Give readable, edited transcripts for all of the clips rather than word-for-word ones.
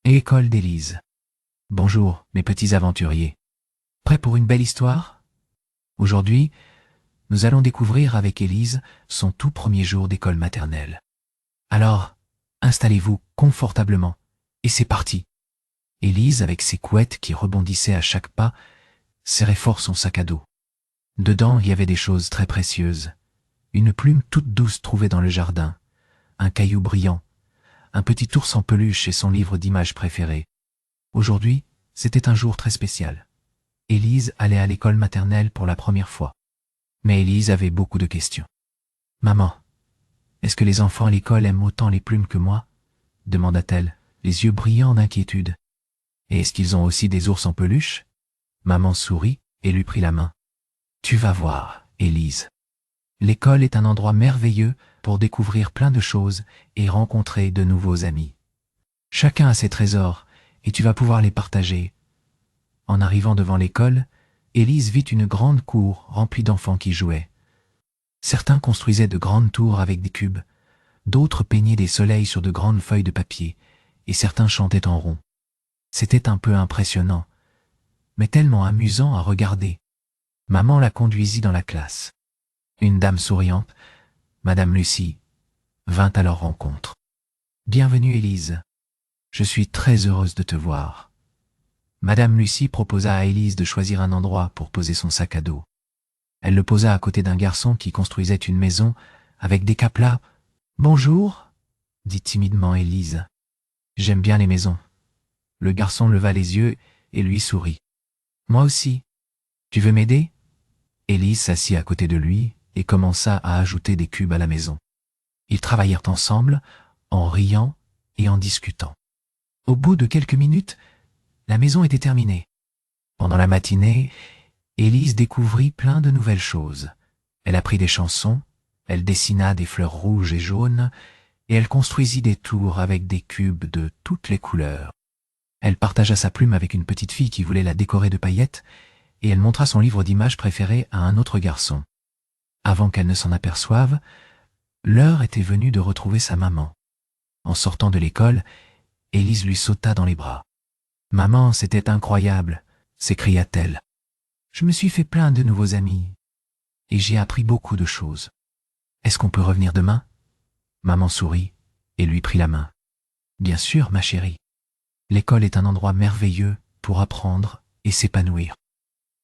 École d'Élise. Bonjour, mes petits aventuriers. Prêts pour une belle histoire? Aujourd'hui, nous allons découvrir avec Élise son tout premier jour d'école maternelle. Alors, installez-vous confortablement, et c'est parti. Élise, avec ses couettes qui rebondissaient à chaque pas, serrait fort son sac à dos. Dedans, il y avait des choses très précieuses. Une plume toute douce trouvée dans le jardin, un caillou brillant, un petit ours en peluche et son livre d'images préféré. Aujourd'hui, c'était un jour très spécial. Élise allait à l'école maternelle pour la première fois. Mais Élise avait beaucoup de questions. « Maman, est-ce que les enfants à l'école aiment autant les plumes que moi ?» demanda-t-elle, les yeux brillants d'inquiétude. « Et est-ce qu'ils ont aussi des ours en peluche ?» Maman sourit et lui prit la main. « Tu vas voir, Élise. L'école est un endroit merveilleux pour découvrir plein de choses et rencontrer de nouveaux amis. Chacun a ses trésors et tu vas pouvoir les partager. » En arrivant devant l'école, Élise vit une grande cour remplie d'enfants qui jouaient. Certains construisaient de grandes tours avec des cubes, d'autres peignaient des soleils sur de grandes feuilles de papier, et certains chantaient en rond. C'était un peu impressionnant, mais tellement amusant à regarder. Maman la conduisit dans la classe. Une dame souriante, Madame Lucie, vint à leur rencontre. « Bienvenue, Élise. Je suis très heureuse de te voir. » Madame Lucie proposa à Élise de choisir un endroit pour poser son sac à dos. Elle le posa à côté d'un garçon qui construisait une maison avec des caplats. « Bonjour, » dit timidement Élise. « J'aime bien les maisons. » Le garçon leva les yeux et lui sourit. « Moi aussi. Tu veux m'aider ?» Élise s'assit à côté de lui et commença à ajouter des cubes à la maison. Ils travaillèrent ensemble, en riant et en discutant. Au bout de quelques minutes, la maison était terminée. Pendant la matinée, Élise découvrit plein de nouvelles choses. Elle apprit des chansons, elle dessina des fleurs rouges et jaunes, et elle construisit des tours avec des cubes de toutes les couleurs. Elle partagea sa plume avec une petite fille qui voulait la décorer de paillettes, et elle montra son livre d'images préféré à un autre garçon. Avant qu'elle ne s'en aperçoive, l'heure était venue de retrouver sa maman. En sortant de l'école, Élise lui sauta dans les bras. « Maman, c'était incroyable !» s'écria-t-elle. « Je me suis fait plein de nouveaux amis et j'ai appris beaucoup de choses. Est-ce qu'on peut revenir demain ?» Maman sourit et lui prit la main. « Bien sûr, ma chérie. L'école est un endroit merveilleux pour apprendre et s'épanouir.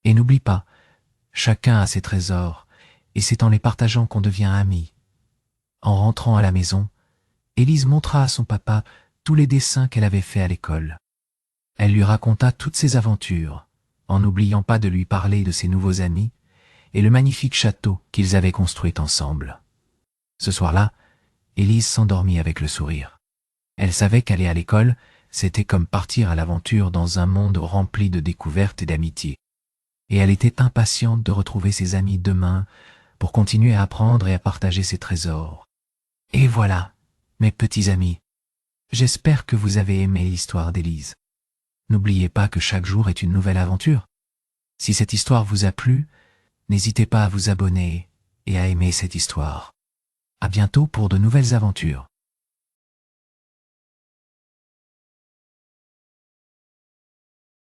Et n'oublie pas, chacun a ses trésors et c'est en les partageant qu'on devient ami. » En rentrant à la maison, Élise montra à son papa tous les dessins qu'elle avait faits à l'école. Elle lui raconta toutes ses aventures, en n'oubliant pas de lui parler de ses nouveaux amis et le magnifique château qu'ils avaient construit ensemble. Ce soir-là, Élise s'endormit avec le sourire. Elle savait qu'aller à l'école, c'était comme partir à l'aventure dans un monde rempli de découvertes et d'amitié. Et elle était impatiente de retrouver ses amis demain pour continuer à apprendre et à partager ses trésors. Et voilà, mes petits amis, j'espère que vous avez aimé l'histoire d'Élise. N'oubliez pas que chaque jour est une nouvelle aventure. Si cette histoire vous a plu, n'hésitez pas à vous abonner et à aimer cette histoire. À bientôt pour de nouvelles aventures.